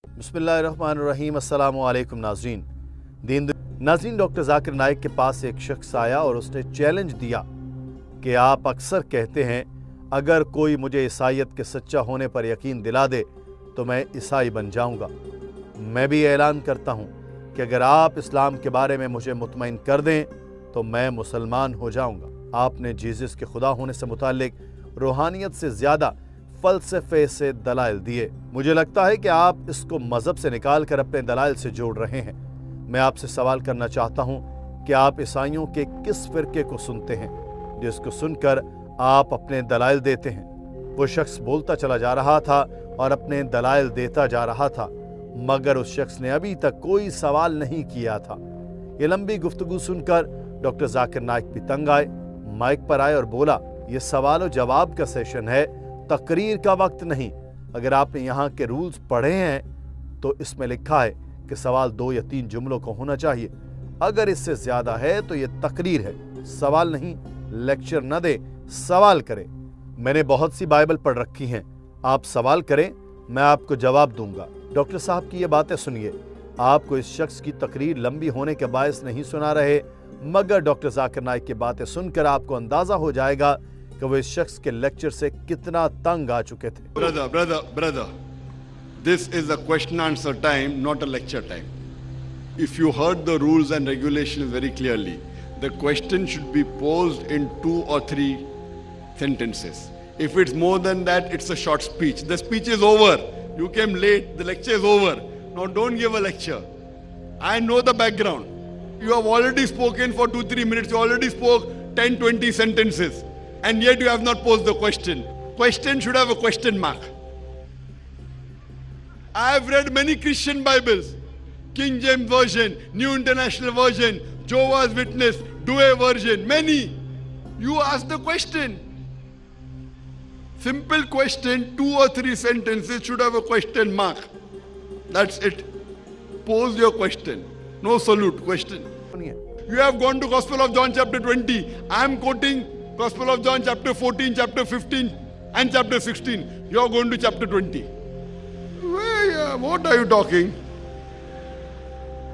बिस्मिल्लाहिर्रहमानिर्रहीम। अस्सलामु अलैकुम नाज़रीन, डॉक्टर जाकिर नाइक के पास एक शख्स आया और उसने चैलेंज दिया कि आप अक्सर कहते हैं अगर कोई मुझे ईसाईयत के सच्चा होने पर यकीन दिला दे तो मैं ईसाई बन जाऊंगा। मैं भी ऐलान करता हूं कि अगर आप इस्लाम के बारे में मुझे मुतमईन कर दें तो मैं मुसलमान हो जाऊंगा। आपने जीसस के खुदा होने से मुताल्लिक रूहानियत से ज़्यादा फ़लसफ़े से दलाइल दिए। मुझे लगता है कि आप इसको मज़हब से निकाल कर अपने दलाइल से जोड़ रहे हैं। मैं आपसे सवाल करना चाहता हूं कि आप ईसाइयों के किस फ़िरके को सुनते हैं जिसको सुनकर आप अपने दलाइल देते हैं। वो शख्स बोलता चला जा रहा था और अपने दलाइल देता जा रहा था, मगर उस शख्स ने अभी तक कोई सवाल नहीं किया था। ये लंबी गुफ्तगू सुनकर डॉक्टर जाकिर नाइक भी तंग आए, माइक पर आए और बोला, ये सवाल और जवाब का सेशन है, तकरीर का वक्त नहीं। अगर आपने यहाँ के रूल्स पढ़े हैं तो इसमें लिखा है कि सवाल 2 या 3 जुमलों का होना चाहिए। अगर इससे ज्यादा है तो ये तकरीर है, सवाल नहीं। लेक्चर न दे, सवाल करें। मैंने बहुत सी बाइबल पढ़ रखी हैं, आप सवाल करें, मैं आपको जवाब दूंगा। डॉक्टर साहब की ये बातें सुनिए। आपको इस शख्स की तकरीर लंबी होने के बायस नहीं सुना रहे, मगर डॉक्टर जाकिर नाइक की बातें सुनकर आपको अंदाजा हो जाएगा कि वो इस शख्स के लेक्चर से कितना तंग आ चुके थे। Brother, this is a question answer time, not a lecture time. If you heard the rules and regulations very clearly, the question should be posed in 2 or 3 sentences. If it's more than that, it's a short speech. The speech is over. You came late, the lecture is over. Now don't give a lecture. I know the background. You have already spoken for 2-3 minutes. You already spoke 10-20 sentences. And yet you have not posed the question. Question should have a question mark. I have read many Christian Bibles. King James Version, New International Version, Jehovah's Witness, Douay Version, many. You ask the question. Simple question, 2 or 3 sentences should have a question mark. That's it. Pose your question. No salute, question. You have gone to Gospel of John chapter 20. I am quoting Gospel of John chapter 14, chapter 15 and chapter 16. You are going to chapter 20. What are you talking?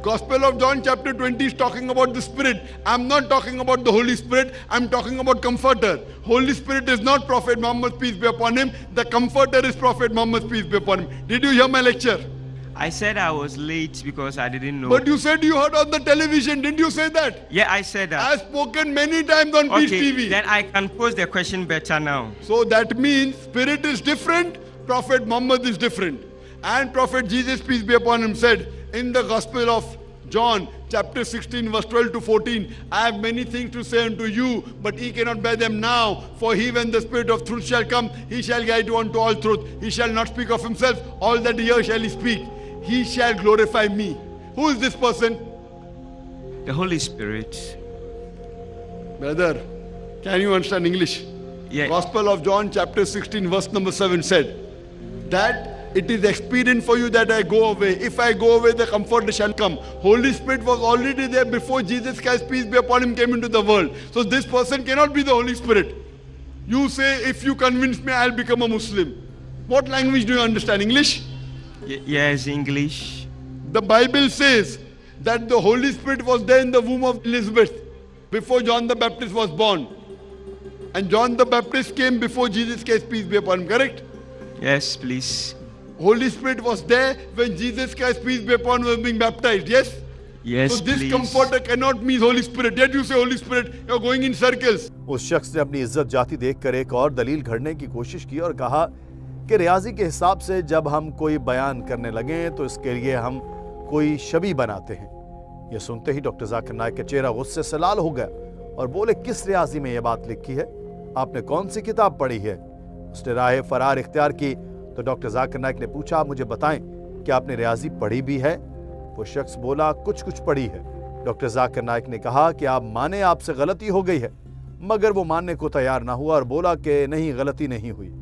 Gospel of John chapter 20 is talking about the Spirit. I am not talking about the Holy Spirit. I am talking about Comforter. Holy Spirit is not Prophet Muhammad, peace be upon him. The Comforter is Prophet Muhammad, peace be upon him. Did you hear my lecture? I said I was late because I didn't know. But you said you heard on the television. Didn't you say that? Yeah, I said that. I've spoken many times on Peace Okay, TV. then I can pose the question better now. So that means Spirit is different, Prophet Muhammad is different. And Prophet Jesus, peace be upon him, said in the Gospel of John, chapter 16, verse 12 to 14, I have many things to say unto you, but ye cannot bear them now. For he, when the Spirit of truth shall come, he shall guide you unto all truth. He shall not speak of himself, all that he hears shall he speak. He shall glorify me. Who is this person? The Holy Spirit. Brother, can you understand English? Yeah. Gospel of John chapter 16 verse number 7 said that it is expedient for you that I go away. If I go away, the Comforter shall come. Holy Spirit was already there before Jesus Christ, peace be upon him, came into the world. So this person cannot be the Holy Spirit. You say, if you convince me, I'll become a Muslim. What language do you understand? English? Yes, English. The Bible says that the Holy Spirit was there in the womb of Elizabeth before John the Baptist was born. And John the Baptist came before Jesus Christ, peace be upon him, correct? Yes, please. Holy Spirit was there when Jesus Christ, peace be upon him, was being baptized, yes? Yes, so this please. Comforter cannot mean Holy Spirit. Yet you say Holy Spirit, you are going in circles. उस शख्स ने अपनी इज्जत जाती देखकर एक और दलील घड़ने की कोशिश की और कहा कि रियाजी के हिसाब से जब हम कोई बयान करने लगे तो इसके लिए हम कोई शबी बनाते हैं। यह सुनते ही डॉक्टर जाकिर नाइक का चेहरा गुस्से से लाल हो गया और बोले, किस रियाजी में यह बात लिखी है? आपने कौन सी किताब पढ़ी है? उसने राह फरार इख्तियार की तो डॉक्टर जाकिर नाइक ने पूछा, आप मुझे बताएं कि आपने रियाजी पढ़ी भी है? वो शख्स बोला, कुछ पढ़ी है। डॉक्टर जाकिर नाइक ने कहा कि आप माने आपसे गलती हो गई है, मगर वो मानने को तैयार ना हुआ और बोला कि नहीं, गलती नहीं हुई,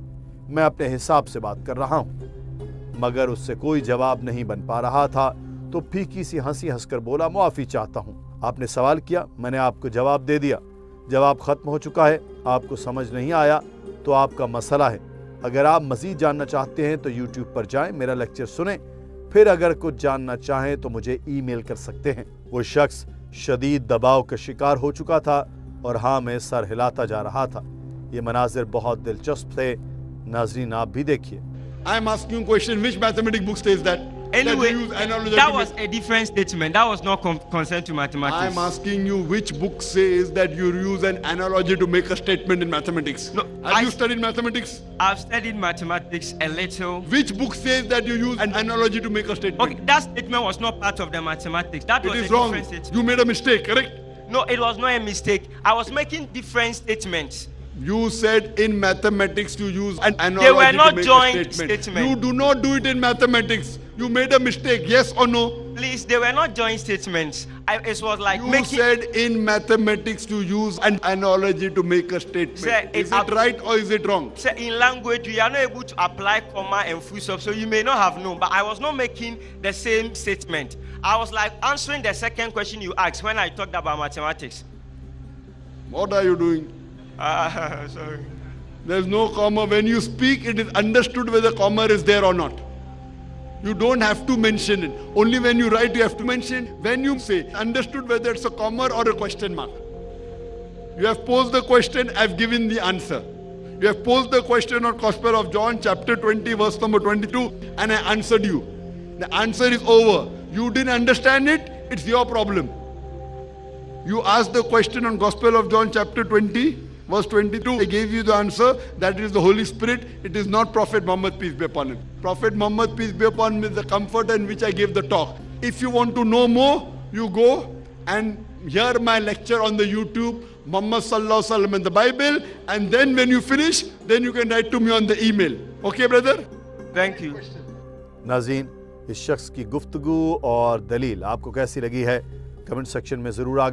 मैं अपने हिसाब से बात कर रहा हूं। मगर उससे कोई जवाब नहीं बन पा रहा था तो फीकी सी हंसी हंसकर बोला, मुआफी चाहता हूं। आपने सवाल किया, मैंने आपको जवाब दे दिया। जवाब खत्म हो चुका है। आपको समझ नहीं आया तो आपका मसला है। अगर आप मजीद जानना चाहते हैं तो YouTube पर जाएं, मेरा लेक्चर सुनें, फिर अगर कुछ जानना चाहें तो मुझे ईमेल कर सकते हैं। वो शख्स शदीद दबाव का शिकार हो चुका था और हाँ में सर हिलाता जा रहा था। ये मनाजिर बहुत दिलचस्प थे। नाजरीन आप भी देखिए। I am asking you a question. Which mathematics book says that? Anyway, that you use analogy that to was a different statement. That was not concerned to I mathematics. am asking you which book says that you use an analogy to make a statement in mathematics. No, Have you studied mathematics? I've studied mathematics a little. Which book says that you use an analogy to make a statement? Okay, that statement was not part of the mathematics. That It was is a wrong. different statement. You made a mistake, correct? No, it was not a mistake. I was making different statements. You said in mathematics you use an analogy They were not to make joint a statement. statement. You do not do it in mathematics. You made a mistake, yes or no? Please, they were not joint statements. It was like You making. said in mathematics to use an analogy to make a statement. Sir, Is it right or is it wrong? Sir, in language, we are not able to apply comma and full stop, so you may not have known. But I was not making the same statement. I was like answering the second question you asked when I talked about mathematics. What are you doing? Sorry. There's no comma. When you speak, it is understood whether comma is there or not. You don't have to mention it. Only when you write, you have to mention. When you say understood whether it's a comma or a question mark. You have posed the question, I've given the answer. You have posed the question on Gospel of John, chapter 20, verse number 22, and I answered you. The answer is over. You didn't understand it, it's your problem. You asked the question on Gospel of John, chapter 20, verse 22. I gave you the answer. That is the Holy Spirit. It is not Prophet Muhammad, peace be upon him. Prophet Muhammad, peace be upon him, is the comforter in which I gave the talk. If you want to know more, you go and hear my lecture on the YouTube, Muhammad Sallallahu Alaihi Wasallam and the Bible. And then when you finish, then you can write to me on the email. Okay, brother? Thank you. नाज़रीन, इस शख्स की गुफ्तगू और दलील आपको कैसी लगी है कमेंट सेक्शन में ज़रूर आगे